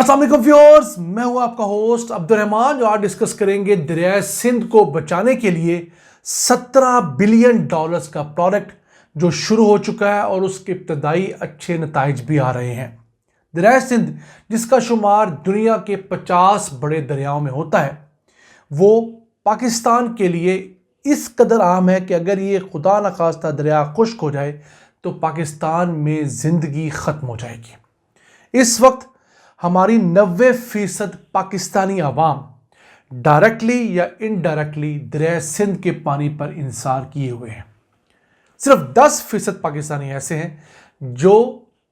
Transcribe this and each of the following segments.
अस्सलाम वालेकुम व्यूअर्स, मैं हूं आपका होस्ट अब्दुर्रहमान जो आज डिस्कस करेंगे दरियाए सिंध को बचाने के लिए 17 बिलियन डॉलर्स का प्रोजेक्ट जो शुरू हो चुका है और उसके इब्तदाई अच्छे नताइज भी आ रहे हैं। दरियाए सिंध जिसका शुमार दुनिया के 50 बड़े दरियाओं में होता है, वो पाकिस्तान के लिए इस कदर आम है कि अगर ये खुदा न खास्ता दरिया खुश्क हो जाए तो पाकिस्तान में ज़िंदगी ख़त्म हो जाएगी। इस वक्त हमारी 90% पाकिस्तानी आवाम डायरेक्टली या इनडायरेक्टली दरिया सिंध के पानी पर इंसार किए हुए हैं। सिर्फ 10% पाकिस्तानी ऐसे हैं जो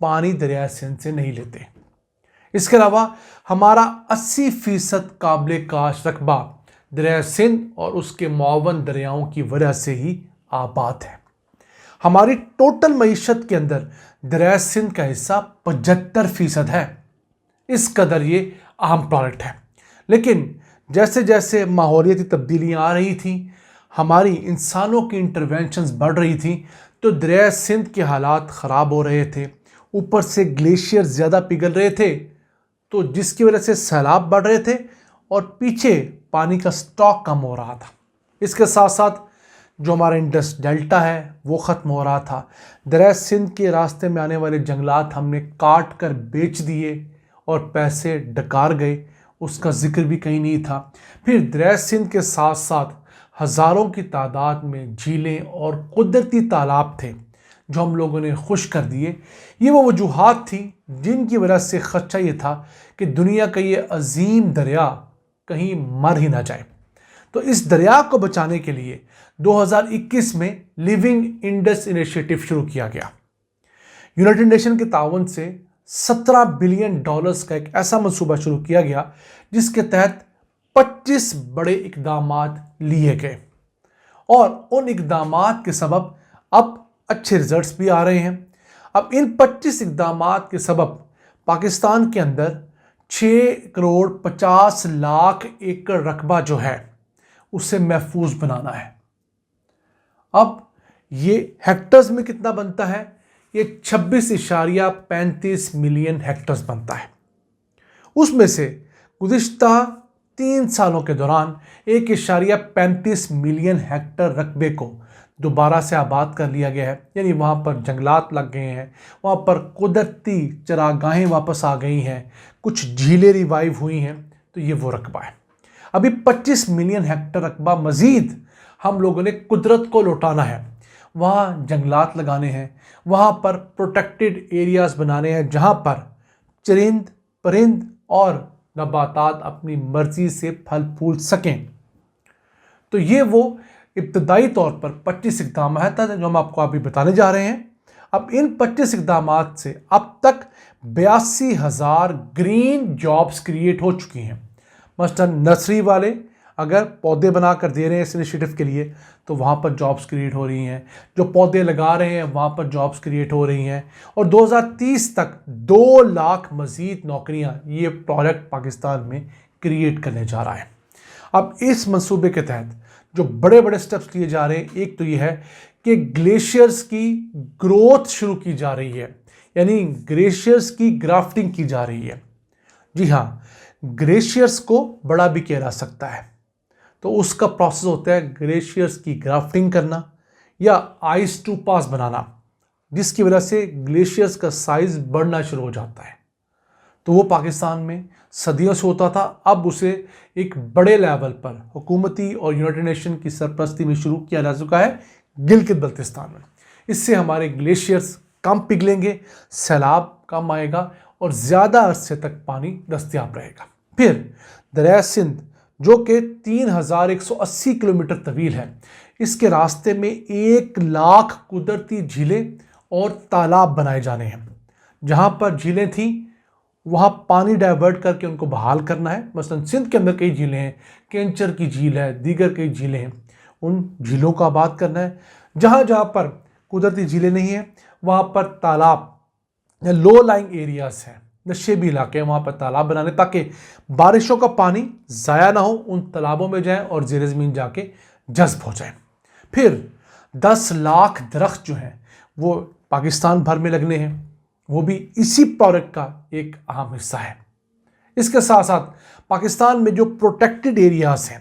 पानी दरिया सिंध से नहीं लेते। इसके अलावा हमारा 80% काबिल काश रकबा दरिया सिंध और उसके मुआवन दरियाओं की वजह से ही आबाद है। हमारी टोटल मईशत के अंदर दरिया सिंध का हिस्सा 75% है। इस कदर ये अहम प्रोजेक्ट है। लेकिन जैसे जैसे माहौलियाती तब्दीलियाँ आ रही थी, हमारी इंसानों की इंटरवेंशंस बढ़ रही थी, तो दरिया सिंध के हालात ख़राब हो रहे थे। ऊपर से ग्लेशियर ज़्यादा पिघल रहे थे, तो जिसकी वजह से सैलाब बढ़ रहे थे और पीछे पानी का स्टॉक कम हो रहा था। इसके साथ साथ जो हमारा इंडस डेल्टा है वो ख़त्म हो रहा था। दरिया सिंध के रास्ते में आने वाले जंगलात हमने काट कर बेच दिए और पैसे डकार गए, उसका जिक्र भी कहीं नहीं था। फिर दरिया सिंध के साथ साथ हज़ारों की तादाद में झीलें और कुदरती तालाब थे जो हम लोगों ने खुश कर दिए। ये वो वजूहात थी जिनकी वजह से खदशा ये था कि दुनिया का ये अजीम दरिया कहीं मर ही ना जाए। तो इस दरिया को बचाने के लिए 2021 में लिविंग इंडस इनिशिएटिव शुरू किया गया। यूनाइटेड नेशन के ताउन से 17 बिलियन डॉलर्स का एक ऐसा मंसूबा शुरू किया गया जिसके तहत 25 बड़े इकदामात लिए गए और उन इकदामात के सबब अब अच्छे रिजल्ट्स भी आ रहे हैं। अब इन 25 इकदामात के सबब पाकिस्तान के अंदर 6 करोड़ 50 लाख एकड़ रकबा जो है उसे महफूज बनाना है। अब ये हेक्टर्स में कितना बनता है? ये 26.35 मिलियन हेक्टर्स बनता है। उसमें से गुज़िश्ता 3 सालों के दौरान 1.35 मिलियन हेक्टर रकबे को दोबारा से आबाद कर लिया गया है। यानी वहाँ पर जंगलात लग गए हैं, वहाँ पर कुदरती चरागाहें वापस आ गई हैं, कुछ झीलें रिवाइव हुई हैं। तो ये वो रकबा है। अभी 25 मिलियन हेक्टर रकबा मज़ीद हम लोगों ने कुदरत को लौटाना है। वहाँ जंगलात लगाने हैं, वहाँ पर प्रोटेक्टेड एरियाज़ बनाने हैं जहाँ पर चरिंद परिंद और नबातात अपनी मर्ज़ी से फल फूल सकें। तो ये वो इब्तदाई तौर पर 25 इक़दाम था जो हम आपको अभी बताने जा रहे हैं। अब इन 25 इक़दामात से अब तक 82,000 ग्रीन जॉब्स क्रिएट हो चुकी हैं। मसलन नर्सरी वाले अगर पौधे बना कर दे रहे हैं इस इनिशिएटिव के लिए तो वहाँ पर जॉब्स क्रिएट हो रही हैं। जो पौधे लगा रहे हैं वहाँ पर जॉब्स क्रिएट हो रही हैं। और 2030 तक 2 लाख मज़ीद नौकरियाँ ये प्रोजेक्ट पाकिस्तान में क्रिएट करने जा रहा है। अब इस मंसूबे के तहत जो बड़े बड़े स्टेप्स लिए जा रहे हैं, एक तो ये है कि ग्लेशियर्स की ग्रोथ शुरू की जा रही है, यानी ग्लेशियर्स की ग्राफ्टिंग की जा रही है। जी हाँ, ग्लेशियर्स को बड़ा भी किया जा सकता है। तो उसका प्रोसेस होता है ग्लेशियर्स की ग्राफ्टिंग करना या आइस टू पास बनाना, जिसकी वजह से ग्लेशियर्स का साइज़ बढ़ना शुरू हो जाता है। तो वो पाकिस्तान में सदियों से होता था, अब उसे एक बड़े लेवल पर हुकूमती और यूनाइटेड नेशन की सरपरस्ती में शुरू किया जा चुका है गिलगित बल्तिस्तान में। इससे हमारे ग्लेशियर्स कम पिघलेंगे, सैलाब कम आएगा और ज़्यादा अरसे तक पानी दस्तयाब रहेगा। फिर दरिया सिंध जो कि 3180 किलोमीटर तवील है, इसके रास्ते में 1 लाख कुदरती झीलें और तालाब बनाए जाने हैं। जहाँ पर झीलें थीं वहाँ पानी डाइवर्ट करके उनको बहाल करना है। मसलन सिंध के अंदर कई झीलें हैं, कैंचर की झील है, दीगर कई झीलें हैं, उन झीलों को आबाद करना है। जहाँ जहाँ पर कुदरती झीलें नहीं हैं वहाँ पर तालाब या लो लाइंग एरियाज़ हैं, नशेबी इलाके हैं, वहाँ पर तालाब बनाने ताकि बारिशों का पानी ज़ाया ना हो, उन तालाबों में जाए और ज़ेर ज़मीन जाके जज्ब हो जाए। फिर 10 लाख दरख्त जो हैं वो पाकिस्तान भर में लगने हैं, वो भी इसी प्रोजेक्ट का एक अहम हिस्सा है। اس کے ساتھ ساتھ پاکستان میں جو پروٹیکٹڈ ایریاز ہیں،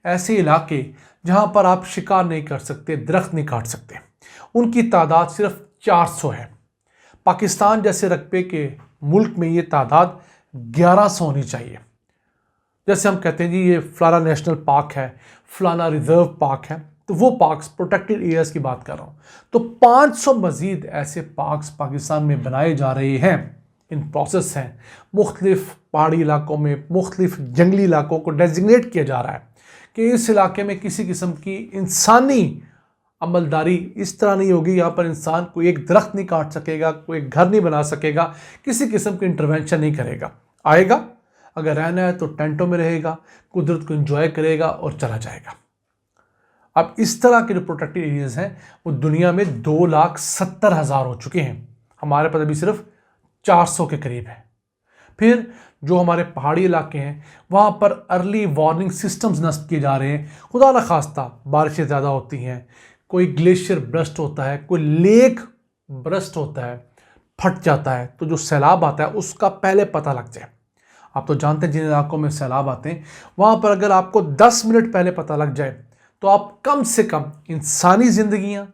ایسے علاقے جہاں پر آپ شکار نہیں کر سکتے، درخت نہیں کاٹ سکتے، ان کی تعداد صرف 400 ہے۔ پاکستان جیسے رقبے کے ملک میں یہ تعداد 1100 ہونی چاہیے۔ جیسے ہم کہتے ہیں جی یہ فلانا نیشنل پارک ہے، فلانا ریزرو پارک ہے، تو وہ پارکس پروٹیکٹڈ ایریاز کی بات کر رہا ہوں۔ تو 500 مزید ایسے پارکس پاکستان میں بنائے جا رہے ہیں، ان پروسیس ہیں۔ مختلف پہاڑی علاقوں میں مختلف جنگلی علاقوں کو ڈیزگنیٹ کیا جا رہا ہے کہ اس علاقے میں کسی قسم کی انسانی عملداری اس طرح نہیں ہوگی، یہاں پر انسان کوئی ایک درخت نہیں کاٹ سکے گا، کوئی ایک گھر نہیں بنا سکے گا، کسی قسم کی انٹرونشن نہیں کرے گا۔ آئے گا، اگر رہنا ہے تو ٹینٹوں میں رہے گا، قدرت کو انجوائے کرے گا اور چلا جائے گا۔ اب اس طرح کے جو پروٹیکٹڈ ایریاز ہیں وہ دنیا میں 2,70,000 ہو چکے ہیں، ہمارے پاس ابھی صرف 400 کے قریب ہے۔ پھر جو ہمارے پہاڑی علاقے ہیں وہاں پر ارلی وارننگ سسٹمز نصب کیے جا رہے ہیں۔ خدا نخواستہ بارشیں زیادہ ہوتی ہیں، کوئی گلیشیئر برسٹ ہوتا ہے، کوئی لیک برسٹ ہوتا ہے، پھٹ جاتا ہے، تو جو سیلاب آتا ہے اس کا پہلے پتہ لگ جائے۔ آپ تو جانتے ہیں جن علاقوں میں سیلاب آتے ہیں وہاں پر اگر آپ کو 10 منٹ پہلے پتہ لگ جائے تو آپ کم سے کم انسانی زندگیاں،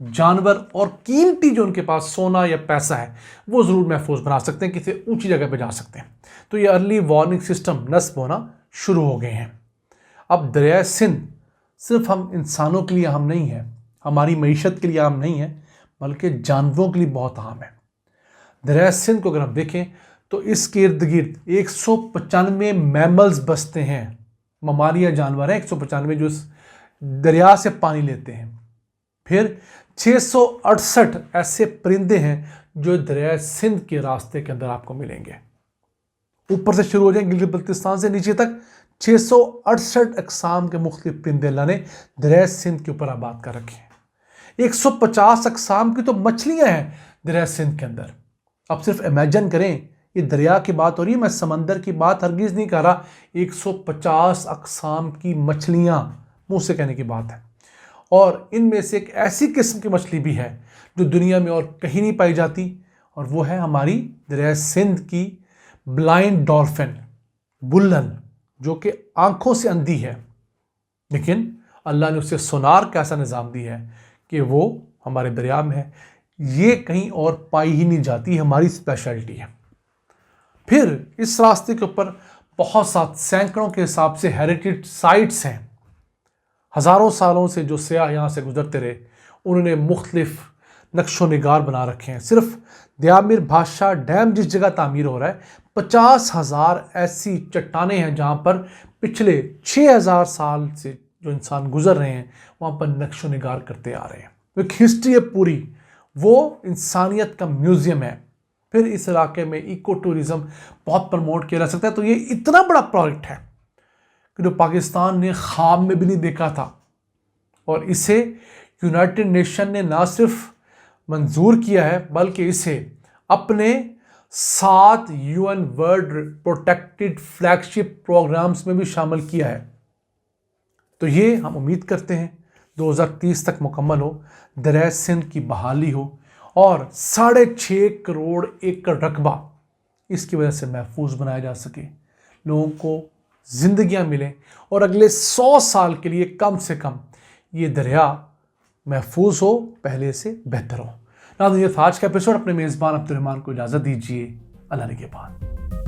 جانور اور قیمتی جو ان کے پاس سونا یا پیسہ ہے وہ ضرور محفوظ بنا سکتے ہیں، کسی اونچی جگہ پہ جا سکتے ہیں۔ تو یہ ارلی وارننگ سسٹم نصب ہونا شروع ہو گئے ہیں۔ اب دریائے سندھ صرف ہم انسانوں کے لیے اہم نہیں ہے، ہماری معیشت کے لیے اہم نہیں ہے، بلکہ جانوروں کے لیے بہت اہم ہے۔ دریائے سندھ کو اگر ہم دیکھیں تو اس کے ارد گرد 195 میملز بستے ہیں، ممالیہ جانور ہیں 195 جو اس دریا سے پانی لیتے ہیں۔ پھر 668 ایسے پرندے ہیں جو دریائے سندھ کے راستے کے اندر آپ کو ملیں گے۔ اوپر سے شروع ہو جائیں گلگت بلتستان سے نیچے تک 668 اقسام کے مختلف پرندے اللہ نے دریائے سندھ کے اوپر آباد کر رکھے ہیں۔ 150 اقسام کی تو مچھلیاں ہیں دریائے سندھ کے اندر۔ اب صرف امیجن کریں، یہ دریا کی بات ہو رہی ہے، میں سمندر کی بات ہرگز نہیں کر رہا۔ 150 اقسام کی مچھلیاں منہ سے کہنے کی بات ہے، اور ان میں سے ایک ایسی قسم کی مچھلی بھی ہے جو دنیا میں اور کہیں نہیں پائی جاتی، اور وہ ہے ہماری دریائے سندھ کی بلائنڈ ڈالفن، بلن، جو کہ آنکھوں سے اندھی ہے، لیکن اللہ نے اسے سونار کا ایسا نظام دیا ہے کہ وہ ہمارے دریا میں ہے، یہ کہیں اور پائی ہی نہیں جاتی، ہماری اسپیشلٹی ہے۔ پھر اس راستے کے اوپر بہت سات سینکڑوں کے حساب سے ہیریٹیج سائٹس ہیں۔ ہزاروں سالوں سے جو سیاح یہاں سے گزرتے رہے انہوں نے مختلف نقش و نگار بنا رکھے ہیں۔ صرف دیامیر بادشاہ ڈیم جس جگہ تعمیر ہو رہا ہے 50,000 ایسی چٹانیں ہیں جہاں پر پچھلے 6,000 سال سے جو انسان گزر رہے ہیں وہاں پر نقش و نگار کرتے آ رہے ہیں۔ ایک ہسٹری ہے پوری، وہ انسانیت کا میوزیم ہے۔ پھر اس علاقے میں ایکو ٹورزم بہت پروموٹ کیا جا سکتا ہے۔ تو یہ اتنا بڑا پروجیکٹ ہے کہ جو پاکستان نے خواب میں بھی نہیں دیکھا تھا، اور اسے یونائٹڈ نیشن نے نہ صرف منظور کیا ہے بلکہ اسے اپنے 7 UN ورلڈ پروٹیکٹڈ فلیگ شپ پروگرامز میں بھی شامل کیا ہے۔ تو یہ ہم امید کرتے ہیں 2030 تک مکمل ہو، دریائے سندھ کی بحالی ہو، اور 6.5 کروڑ ایکڑ رقبہ اس کی وجہ سے محفوظ بنایا جا سکے، لوگوں کو زندگیاں ملیں، اور اگلے 100 سال کے لیے کم سے کم یہ دریا محفوظ ہو، پہلے سے بہتر ہو۔ ناظرین، یہ تھا آج کا ایپیسوڈ۔ اپنے میزبان عبد الرحمان کو اجازت دیجیے۔ اللہ نگہبان۔